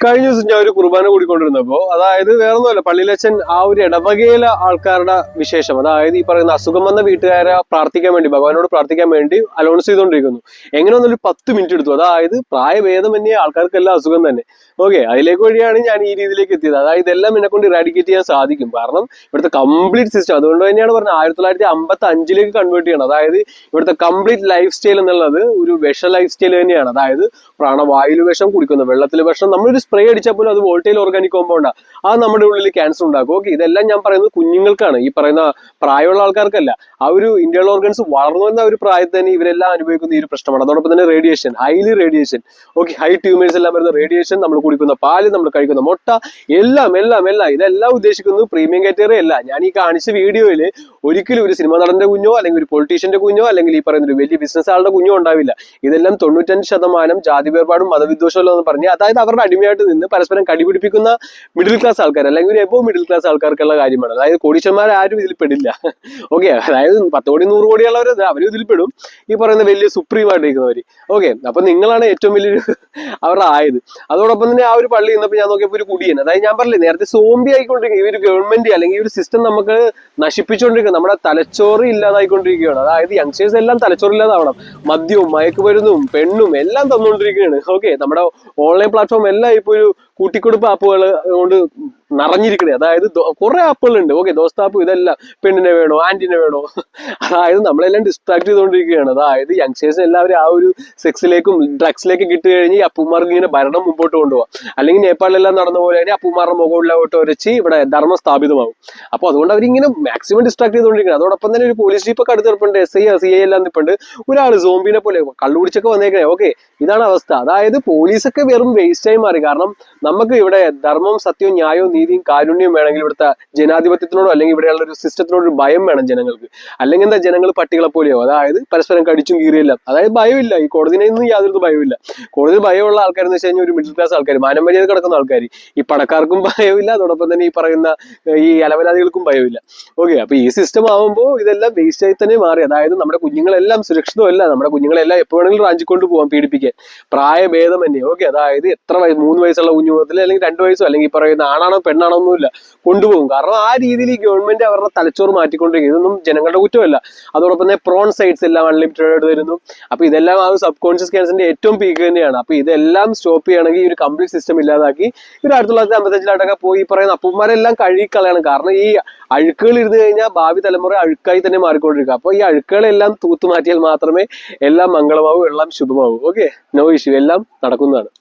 കഴിഞ്ഞ ദിവസം ഞാൻ ഒരു കുർബാന കൂടിക്കൊണ്ടിരുന്നപ്പോ, അതായത് വേറൊന്നുമല്ല, പള്ളിയിലച്ഛൻ ആ ഒരു ഇടവകയിലെ ആൾക്കാരുടെ വിശേഷം, അതായത് ഈ പറയുന്ന അസുഖം വന്ന വീട്ടുകാരെ പ്രാർത്ഥിക്കാൻ വേണ്ടി, ഭഗവാനോട് പ്രാർത്ഥിക്കാൻ വേണ്ടി അനൗൺസ് ചെയ്തുകൊണ്ടിരിക്കുന്നു. എങ്ങനെ ഒന്നൊരു 10 മിനിറ്റ് എടുത്തു. അതായത് പ്രായഭേദമന്യേ ആൾക്കാർക്കെല്ലാം അസുഖം തന്നെ. ഓക്കെ, അതിലേക്ക് വഴിയാണ് ഞാൻ ഈ രീതിയിലേക്ക് എത്തിയത്. അതായത് ഇതെല്ലാം എന്നെ കൊണ്ട് ഇറാഡിക്കേറ്റ് ചെയ്യാൻ സാധിക്കും. കാരണം ഇവിടുത്തെ കംപ്ലീറ്റ് സിസ്റ്റം, അതുകൊണ്ട് തന്നെയാണ് പറഞ്ഞത് 1955 കൺവേർട്ട് ചെയ്യണം. അതായത് ഇവിടുത്തെ കംപ്ലീറ്റ് ലൈഫ് സ്റ്റൈൽ എന്നുള്ളത് ഒരു വിഷ ലൈഫ് സ്റ്റൈൽ തന്നെയാണ്. അതായത് പ്രാണവായുവിൽ വിഷം, കുടിക്കുന്ന വെള്ളത്തിൽ വിഷം, നമ്മളൊരു സ്പ്രേ അടിച്ചാൽ പോലും അത് വോൾട്ടൈൽ ഓർഗാനിക് കോമ്പൗണ്ടാണ്, അത് നമ്മുടെ ഉള്ളിൽ ക്യാൻസർ ഉണ്ടാക്കും. ഓക്കെ, ഇതെല്ലാം ഞാൻ പറയുന്നത് കുഞ്ഞുങ്ങൾക്കാണ്, ഈ പറയുന്ന പ്രായമുള്ള ആൾക്കാർക്കല്ല. ആ ഒരു ഇന്റേണൽ ഓർഗൻസ് വളർന്നു വരുന്ന ഒരു പ്രായത്തിൽ തന്നെ ഇവരെല്ലാം അനുഭവിക്കുന്ന ഈ ഒരു പ്രശ്നമാണ്. അതോടൊപ്പം തന്നെ radiation, highly radiation, okay, high tumours എല്ലാം വരുന്ന റേഡിയേഷൻ, നമ്മൾ കുടിക്കുന്ന പാല്, നമ്മൾ കഴിക്കുന്ന മുട്ട, എല്ലാം എല്ലാം എല്ലാം ഇതെല്ലാം ഉദ്ദേശിക്കുന്നത് പ്രീമിയം കാറ്റഗറി അല്ല. ഞാൻ ഈ കാണിച്ച വീഡിയോയിൽ ഒരിക്കലും ഒരു സിനിമ നടന്റെ കുഞ്ഞോ അല്ലെങ്കിൽ ഒരു പൊളിറ്റീഷ്യന്റെ കുഞ്ഞോ അല്ലെങ്കിൽ ഈ പറയുന്ന ഒരു വലിയ ബിസിനസ് ആളുടെ കുഞ്ഞോ ഉണ്ടാവില്ല. ഇതെല്ലാം 95% ജാതി വേർപാടും മതവിദ്വേഷമല്ലോ എന്ന് പറഞ്ഞ്, അതായത് അവരുടെ അടിമയായിട്ട് നിന്ന് പരസ്പരം കടിപിടിപ്പിക്കുന്ന മിഡിൽ ക്ലാസ് ആൾക്കാർ അല്ലെങ്കിൽ ഒരു എബോ മിഡിൽ ക്ലാസ് ആൾക്കാർക്കുള്ള കാര്യമാണ്. അതായത് കോടീശ്വരന്മാർ ആരും ഇതിൽ പെടില്ല. ഓക്കെ, അതായത് 10 കോടി 100 കോടിയുള്ളവർ അവരും ഇതിൽ പെടും, ഈ പറയുന്ന വലിയ സുപ്രീം ആയിട്ടിരിക്കുന്നവർ. ഓക്കെ, അപ്പൊ നിങ്ങളാണ് ഏറ്റവും വലിയൊരു അവരുടെ ആയത്. അതോടൊപ്പം തന്നെ ആ ഒരു പള്ളി ഇന്നപ്പോൾ ഞാൻ നോക്കിയപ്പോൾ ഒരു കുടിയൻ, അതായത് ഞാൻ പറഞ്ഞില്ലേ നേരത്തെ സോംബി ആയിക്കൊണ്ടിരിക്കുക, ഈ ഒരു ഗവൺമെന്റ് അല്ലെങ്കിൽ ഈ ഒരു സിസ്റ്റം നമുക്ക് നശിപ്പിച്ചുകൊണ്ടിരിക്കുക, നമ്മുടെ തലച്ചോറ് ഇല്ലാതായിക്കൊണ്ടിരിക്കുകയാണ്. അതായത് യങ്സ്റ്റേഴ്സ് എല്ലാം തലച്ചോറില്ലാതാവണം, മദ്യവും മയക്കുമരുന്നും പെണ്ണും എല്ലാം തന്നുകൊണ്ടിരിക്കുകയാണ്. ഓക്കെ, നമ്മുടെ ഓൺലൈൻ പ്ലാറ്റ്ഫോം എല്ലാം ഇപ്പൊ ഒരു കൂട്ടിക്കൊടുപ്പ് ആപ്പുകൾ കൊണ്ട് നിറഞ്ഞിരിക്കണേ. അതായത് കുറെ ആപ്പുകളുണ്ട്. ഓക്കെ, ദോസ്താപ്പ്, ഇതെല്ലാം പെണ്ണിനെ വേണോ ആന്റിനെ വേണോ, അതായത് നമ്മളെല്ലാം ഡിസ്ട്രാക്ട് ചെയ്തുകൊണ്ടിരിക്കുകയാണ്. അതായത് യങ്സ്റ്റേഴ്സ് എല്ലാവരും ആ ഒരു സെക്സിലേക്കും ഡ്രഗ്സിലേക്കും കിട്ടി കഴിഞ്ഞ് ഈ അപ്പുമാർക്ക് ഇങ്ങനെ ഭരണം മുമ്പോട്ട് കൊണ്ടുപോകാം. അല്ലെങ്കിൽ നേപ്പാളിലെല്ലാം നടന്ന പോലെ തന്നെ അപ്പുമാരുടെ മുകളിലോട്ട് വരച്ച് ഇവിടെ ധർമ്മം സ്ഥാപിതമാകും. അപ്പൊ അതുകൊണ്ട് അവരിങ്ങനെ മാക്സിമം ഡിസ്ട്രാക്ട് ചെയ്തുകൊണ്ടിരിക്കുന്നത്. അതോടൊപ്പം തന്നെ ഒരു പോലീസ് ജീപ്പൊക്കെ അടുത്ത് നിൽപ്പുണ്ട്, SI എല്ലാം നിൽപ്പുണ്ട്. ഒരാൾ സോംബിനെ പോലെ കള്ളുപിടിച്ചൊക്കെ വന്നേക്കണേ. ഓക്കെ, ഇതാണ് അവസ്ഥ. അതായത് പോലീസൊക്കെ വെറും വേസ്റ്റായി മാറി. കാരണം നമുക്ക് ഇവിടെ ധർമ്മവും സത്യവും ന്യായവും നീതിയും കാരുണ്യവും വേണമെങ്കിൽ ഇവിടുത്തെ ജനാധിപത്യത്തിനോടോ അല്ലെങ്കിൽ ഇവിടെയുള്ള ഒരു സിസ്റ്റത്തിനോട് ഒരു ഭയം വേണം ജനങ്ങൾക്ക്. അല്ലെങ്കിൽ എന്താ, ജനങ്ങൾ പട്ടികളെ പോലെയോ, അതായത് പരസ്പരം കടിച്ചും കീറിയെല്ലാം. അതായത് ഭയമില്ല, ഈ കോടതിനൊന്നും യാതൊരു ഭയമില്ല. കോടതി ഭയമുള്ള ആൾക്കാരെന്ന് വെച്ച് കഴിഞ്ഞാൽ ഒരു മിഡിൽ ക്ലാസ് ആൾക്കാർ, മാനം മര്യാദ കിടക്കുന്ന ആൾക്കാർ. ഈ പണക്കാർക്കും ഭയമില്ല, അതോടൊപ്പം തന്നെ ഈ പറയുന്ന ഈ അലവലാദികൾക്കും ഭയമില്ല. ഓക്കെ, അപ്പൊ ഈ സിസ്റ്റം ആവുമ്പോൾ ഇതെല്ലാം വേസ്റ്റ് ആയി തന്നെ മാറി. അതായത് നമ്മുടെ കുഞ്ഞുങ്ങളെല്ലാം സുരക്ഷിതമല്ല, നമ്മുടെ കുഞ്ഞുങ്ങളെല്ലാം എപ്പോ വേണമെങ്കിലും റാഞ്ചിക്കൊണ്ട് പോകാൻ, പീഡിപ്പിക്കാൻ, പ്രായഭേദം തന്നെ. ഓക്കെ, അതായത് എത്ര 3 വയസ്സുള്ള കുഞ്ഞു മുതൽ അല്ലെങ്കിൽ 2 വയസ്സോ അല്ലെങ്കിൽ ഈ പറയുന്ന ആണാണോ പെണ്ണാണോ ഒന്നുമില്ല കൊണ്ടുപോകും. കാരണം ആ രീതിയിൽ ഈ ഗവൺമെന്റ് അവരുടെ തലച്ചോറ് മാറ്റിക്കൊണ്ടിരിക്കും. ഇതൊന്നും ജനങ്ങളുടെ കുറ്റമല്ല. അതോടൊപ്പം തന്നെ പ്രോൺ സൈറ്റ്സ് എല്ലാം അൺലിമിറ്റഡ് ആയിട്ട് വരുന്നു. അപ്പൊ ഇതെല്ലാം ആ സബ് കോൺഷ്യസ് ക്യാൻസറിന്റെ ഏറ്റവും പീക്ക് തന്നെയാണ്. അപ്പൊ ഇതെല്ലാം സ്റ്റോപ്പ് ചെയ്യണമെങ്കിൽ ഈ ഒരു കംപ്ലീറ്റ് സിസ്റ്റം ഇല്ലാതാക്കി ഒരു 1955 പോയി ഈ പറയുന്ന അപ്പന്മാരെല്ലാം കഴുകിക്കളയണം. കാരണം ഈ അഴുക്കുകൾ ഇരുന്ന് കഴിഞ്ഞാൽ ഭാവി തലമുറ അഴുക്കായി തന്നെ മാറിക്കൊണ്ടിരിക്കുക. അപ്പൊ ഈ അഴുക്കുകളെല്ലാം തൂത്തുമാറ്റിയാൽ മാത്രമേ എല്ലാം മംഗളമാവൂ, എല്ലാം ശുഭമാവൂ. ഓക്കെ, നോ ഇഷ്യൂ, എല്ലാം നടക്കുന്നതാണ്.